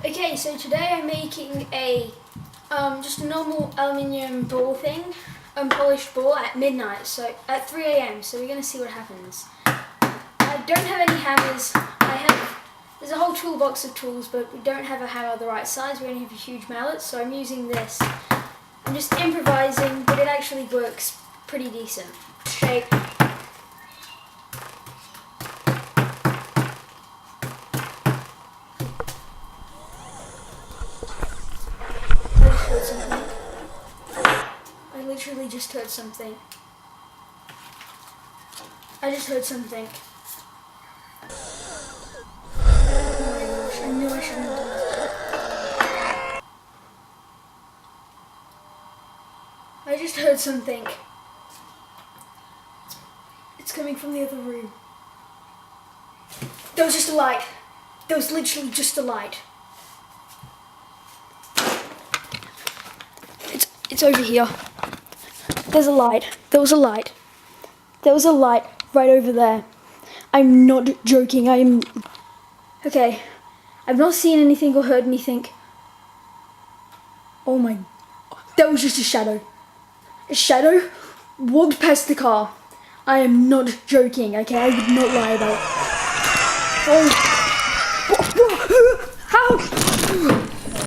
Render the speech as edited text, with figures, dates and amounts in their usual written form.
Okay, so today I'm making a just a normal aluminium ball thing, unpolished ball at midnight, so at 3 a.m. So we're gonna see what happens. I don't have any hammers. There's a whole toolbox of tools, but we don't have a hammer the right size. We only have a huge mallet, so I'm using this. I'm just improvising, but it actually works pretty decent. Shake. I literally just heard something. I just heard something. Oh my gosh, I knew I shouldn't have done that. I just heard something. It's coming from the other room. There was just a light. There was literally just a light. It's over here. There's a light. There was a light. There was a light right over there. I'm not joking. Okay. I've not seen anything or heard anything. Oh my... That was just a shadow. A shadow walked past the car. I am not joking, okay? I would not lie about it. Oh. How?